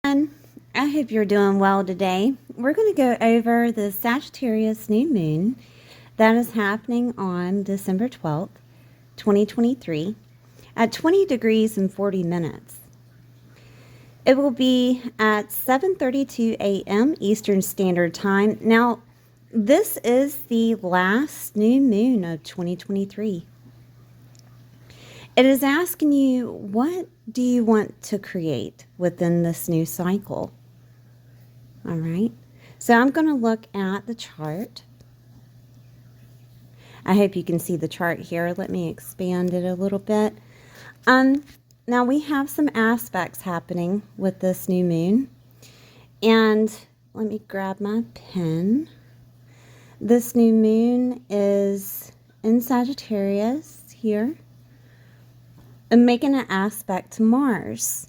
I hope you're doing well today. We're going to go over the Sagittarius new moon that is happening on December 12th, 2023 at 20 degrees and 40 minutes. It will be at 7:32 a.m. Eastern Standard Time. Now, this is the last new moon of 2023. It is asking you, what do you want to create within this new cycle? All right. So I'm going to look at the chart. I hope you can see the chart here. Let me expand it a little bit. Now we have some aspects happening with this new moon. And let me grab my pen. This new moon is in Sagittarius here, and making an aspect to Mars.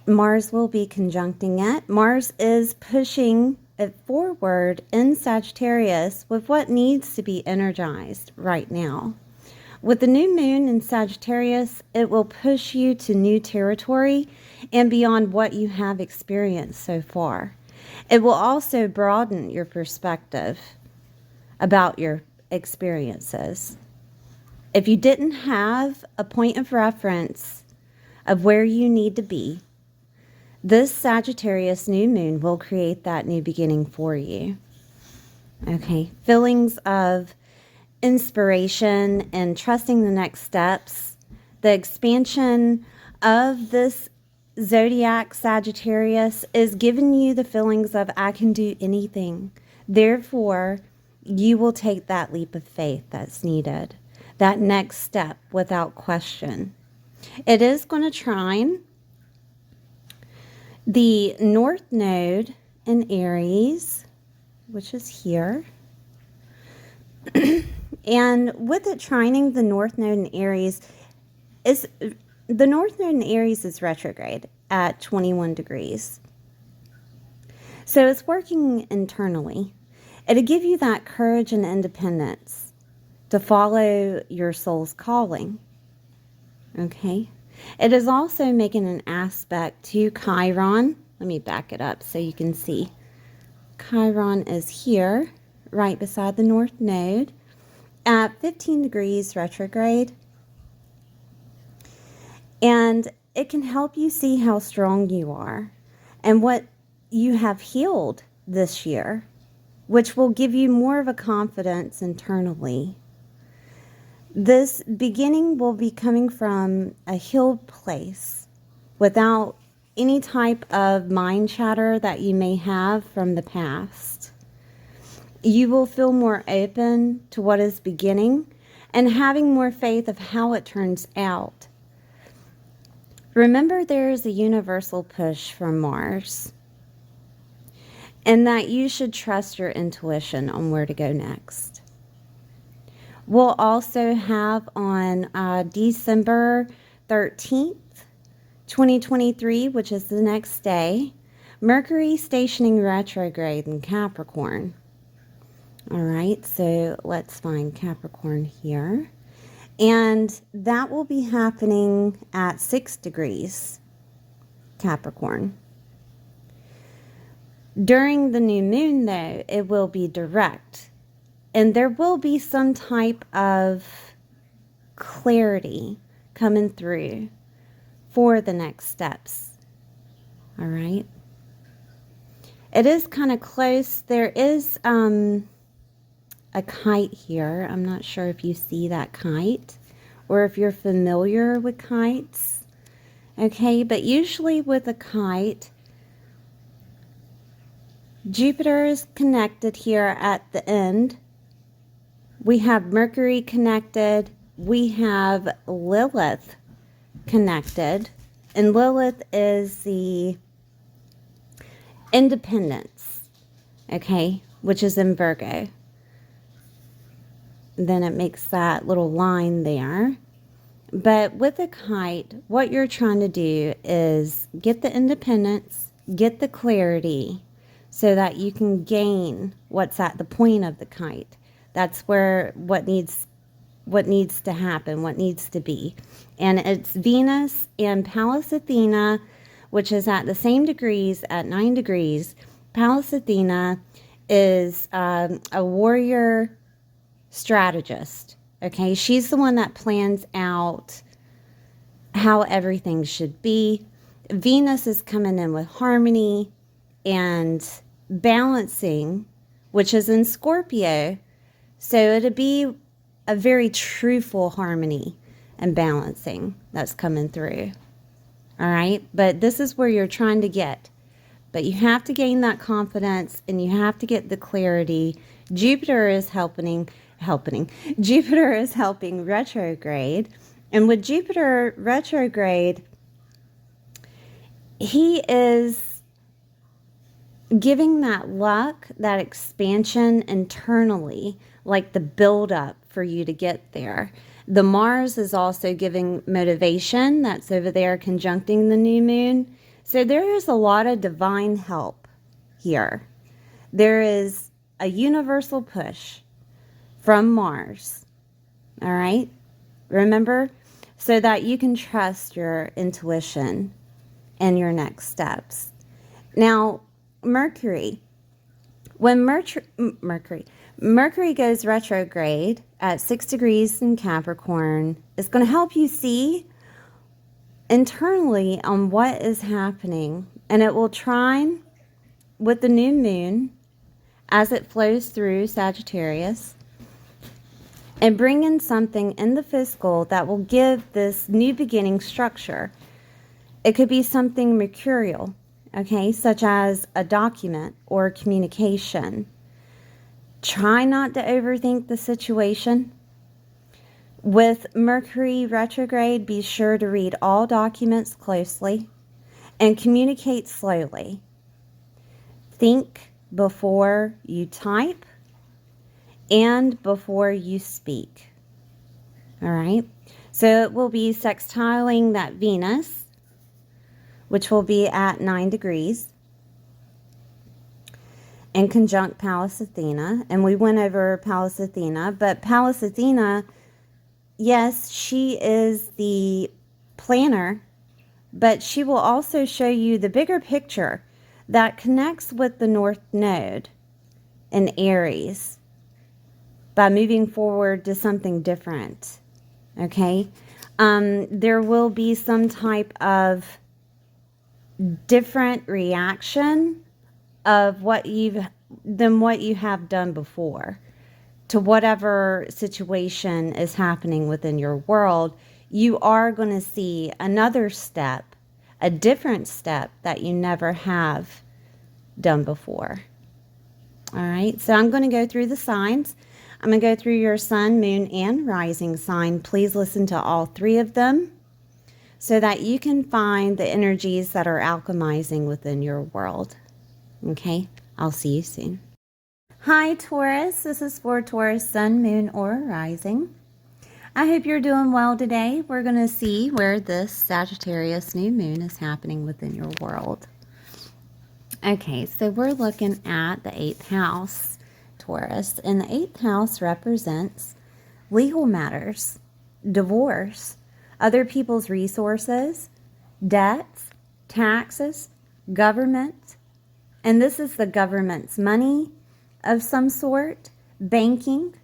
Mars will be conjuncting it. Mars is pushing it forward in Sagittarius with what needs to be energized right now. With the new moon in Sagittarius, it will push you to new territory and beyond what you have experienced so far. It will also broaden your perspective about your experiences. If you didn't have a point of reference of where you need to be, this Sagittarius new moon will create that new beginning for you. Okay, feelings of inspiration and trusting the next steps, the expansion of this zodiac Sagittarius is giving you the feelings of, I can do anything. Therefore, you will take that leap of faith that's needed. That next step without question. It is going to trine the North Node in Aries, which is here. And with it trining the North Node in Aries, the North Node in Aries is retrograde at 21 degrees. So it's working internally. It'll give you that courage and independence to follow your soul's calling. Okay. It is also making an aspect to Chiron. Let me back it up so you can see. Chiron is here, right beside the North Node, at 15 degrees retrograde. And it can help you see how strong you are and what you have healed this year, which will give you more of a confidence internally. This beginning will be coming from a healed place without any type of mind chatter that you may have from the past. You will feel more open to what is beginning and having more faith of how it turns out. Remember, there is a universal push from Mars, and that you should trust your intuition on where to go next. We'll also have on December 13th, 2023, which is the next day, Mercury stationing retrograde in Capricorn. All right, so let's find Capricorn here. And that will be happening at 6 degrees Capricorn. During the new moon, though, it will be direct. And there will be some type of clarity coming through for the next steps. All right. It is kind of close. There is a kite here. I'm not sure if you see that kite or if you're familiar with kites. Okay, but usually with a kite, Jupiter is connected here at the end. We have Mercury connected. We have Lilith connected. And Lilith is the independence, okay, which is in Virgo. Then it makes that little line there. But with a kite, what you're trying to do is get the independence, get the clarity, so that you can gain what's at the point of the kite. That's where what needs to happen, what needs to be. And it's Venus and Pallas Athena which is at the same degrees at 9 degrees. Pallas Athena is a warrior strategist. Okay, she's the one that plans out how everything should be. Venus is coming in with harmony and balancing, which is in Scorpio. So it'll be a very truthful harmony and balancing that's coming through. All right, but this is where you're trying to get. But you have to gain that confidence and you have to get the clarity. Jupiter is helping. Jupiter is helping retrograde. And with Jupiter retrograde, he is giving that luck, that expansion internally, like the buildup for you to get there. The Mars is also giving motivation. That's over there conjuncting the new moon. So there is a lot of divine help here. There is a universal push from Mars. All right? Remember? So that you can trust your intuition and your next steps. Now, Mercury. When Mercury goes retrograde at 6 degrees in Capricorn, it's going to help you see internally on what is happening. And it will trine with the new moon as it flows through Sagittarius and bring in something in the physical that will give this new beginning structure. It could be something mercurial, okay, such as a document or communication. Try not to overthink the situation. With Mercury retrograde, be sure to read all documents closely and communicate slowly. Think before you type and before you speak. All right. So it will be sextiling that Venus, which will be at 9 degrees, and conjunct Pallas Athena. And we went over Pallas Athena, but Pallas Athena, yes, she is the planner, but she will also show you the bigger picture that connects with the North Node in Aries by moving forward to something different. Okay? There will be some type of different reaction of what you have done before to whatever situation is happening within your world. You are going to see another step, a different step that you never have done before. All right, so I'm going to go through the signs. I'm going to go through your sun, moon, and rising sign. Please listen to all 3 of them so that you can find the energies that are alchemizing within your world. Okay, I'll see you soon. Hi, Taurus. This is for Taurus, sun, moon, or rising. I hope you're doing well today. We're going to see where this Sagittarius new moon is happening within your world. Okay, so we're looking at the 8th house, Taurus, and the 8th house represents legal matters, divorce, other people's resources, debts, taxes, government, and this is the government's money of some sort, banking,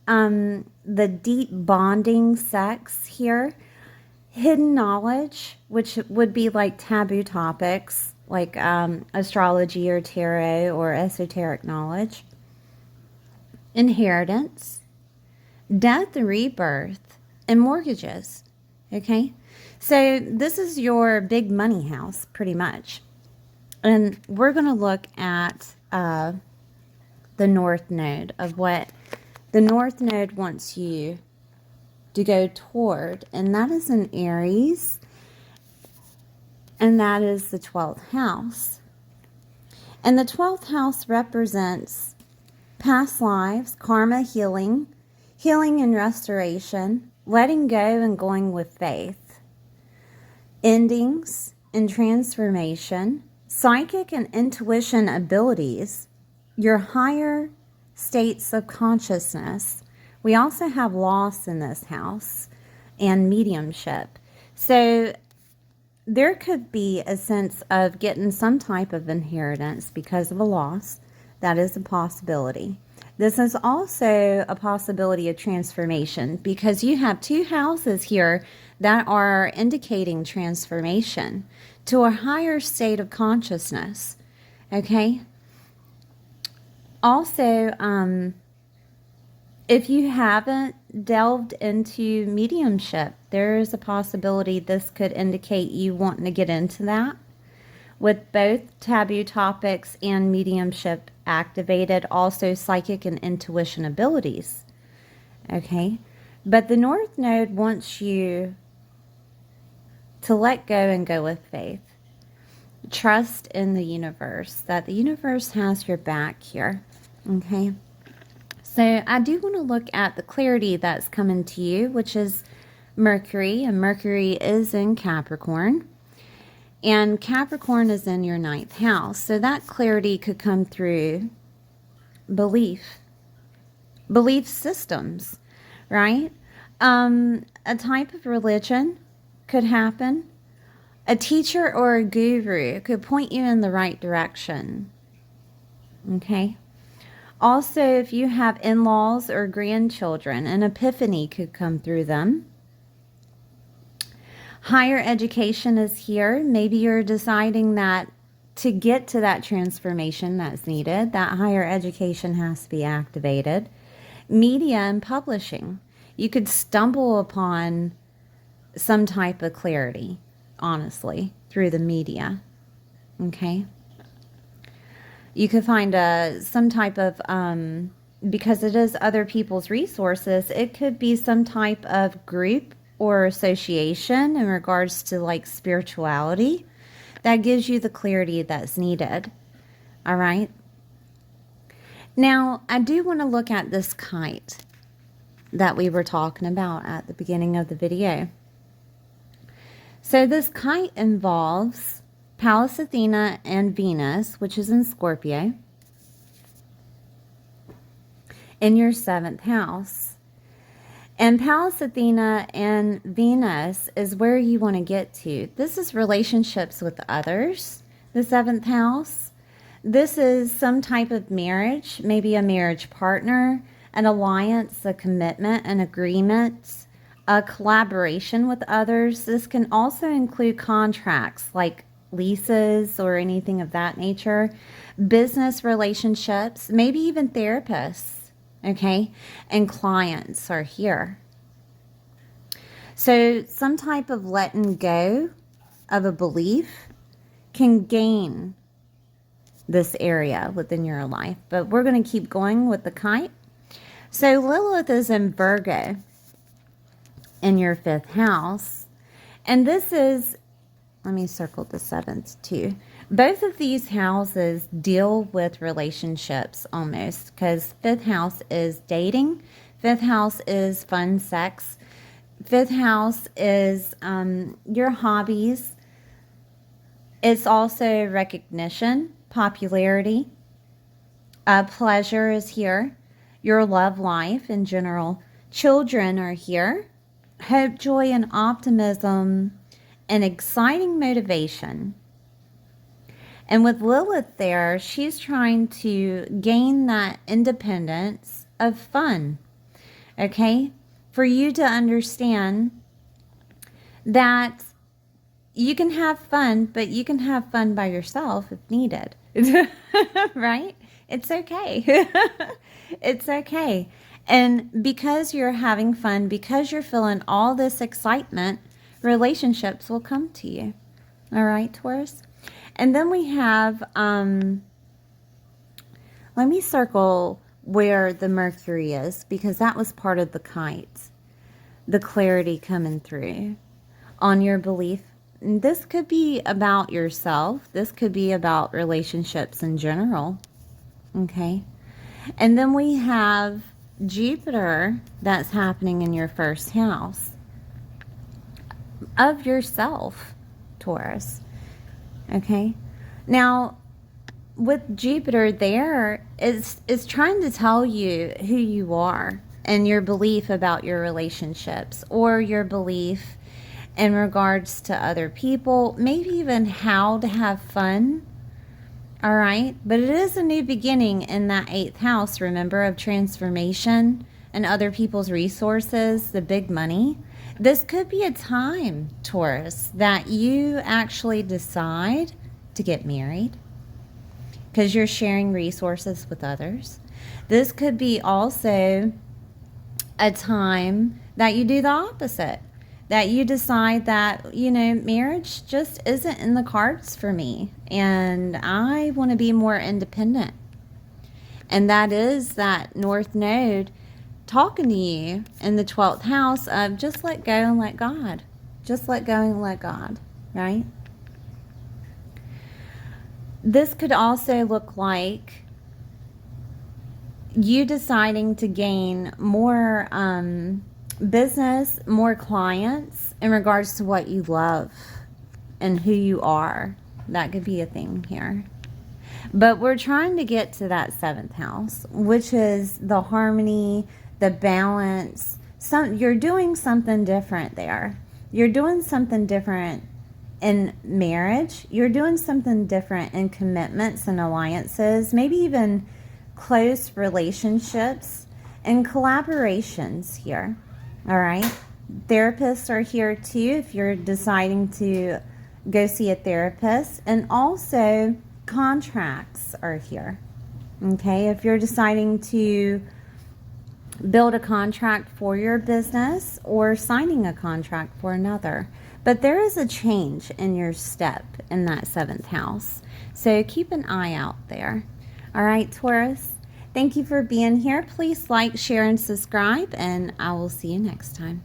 the deep bonding sex here, hidden knowledge, which would be like taboo topics, like astrology or tarot or esoteric knowledge, inheritance, death and rebirth, and mortgages. Okay, so this is your big money house pretty much. And we're going to look at the North Node of what the North Node wants you to go toward, and that is in Aries, and that is the 12th house. And the 12th house represents past lives, karma, healing and restoration, letting go and going with faith, endings and transformation, psychic and intuition abilities, your higher states of consciousness. We also have loss in this house and mediumship. So there could be a sense of getting some type of inheritance because of a loss. That is a possibility. This is also a possibility of transformation because you have two houses here that are indicating transformation to a higher state of consciousness. Okay? Also, if you haven't delved into mediumship, there is a possibility this could indicate you wanting to get into that. With both taboo topics and mediumship activated, also psychic and intuition abilities. Okay? But the North Node wants you to let go and go with faith. Trust in the universe, that the universe has your back here. Okay? So I do want to look at the clarity that's coming to you, which is Mercury, and Mercury is in Capricorn. And Capricorn is in your 9th house. So that clarity could come through belief systems, right? A type of religion could happen. A teacher or a guru could point you in the right direction. Okay? Also, if you have in-laws or grandchildren, an epiphany could come through them. Higher education is here. Maybe you're deciding that to get to that transformation that's needed, that higher education has to be activated. Media and publishing. You could stumble upon some type of clarity, honestly, through the media. Okay? You could find some type of, because it is other people's resources, it could be some type of group or association in regards to like spirituality that gives you the clarity that's needed. All right. Now, I do want to look at this kite that we were talking about at the beginning of the video. So this kite involves Pallas Athena and Venus, which is in Scorpio, in your 7th house. And Pallas Athena and Venus is where you want to get to. This is relationships with others, the 7th house. This is some type of marriage, maybe a marriage partner, an alliance, a commitment, an agreement, a collaboration with others. This can also include contracts like leases or anything of that nature, business relationships, maybe even therapists. Okay, and clients are here. So some type of letting go of a belief can gain this area within your life. But we're going to keep going with the kite. So Lilith is in Virgo in your 5th house. And this is, let me circle the 7th too. Both of these houses deal with relationships almost, because 5th house is dating, 5th house is fun sex, 5th house is your hobbies. It's also recognition, popularity, pleasure is here, your love life in general. Children are here, hope, joy, and optimism, and exciting motivation. And with Lilith there, she's trying to gain that independence of fun, okay? For you to understand that you can have fun, but you can have fun by yourself if needed, right? It's okay. It's okay. And because you're having fun, because you're feeling all this excitement, relationships will come to you. All right, Taurus? And then we have, let me circle where the Mercury is, because that was part of the kite, the clarity coming through on your belief. And this could be about yourself. This could be about relationships in general. Okay. And then we have Jupiter that's happening in your 1st house of yourself, Taurus. Okay. Now, with Jupiter there, is trying to tell you who you are and your belief about your relationships, or your belief in regards to other people, maybe even how to have fun. All right, but it is a new beginning in that 8th house, remember, of transformation and other people's resources, the big money. This could be a time, Taurus, that you actually decide to get married because you're sharing resources with others. This could be also a time that you do the opposite, that you decide that, you know, marriage just isn't in the cards for me and I want to be more independent. And that is that North Node talking to you in the 12th house of just let go and let God. Just let go and let God, right? This could also look like you deciding to gain more business, more clients in regards to what you love and who you are. That could be a thing here. But we're trying to get to that 7th house, which is the harmony, the balance. You're doing something different there. You're doing something different in marriage. You're doing something different in commitments and alliances, maybe even close relationships and collaborations here. All right. Therapists are here too if you're deciding to go see a therapist, and also contracts are here. Okay. If you're deciding to build a contract for your business or signing a contract for another. But there is a change in your step in that 7th house. So keep an eye out there. All right, Taurus. Thank you for being here. Please like, share, and subscribe, and I will see you next time.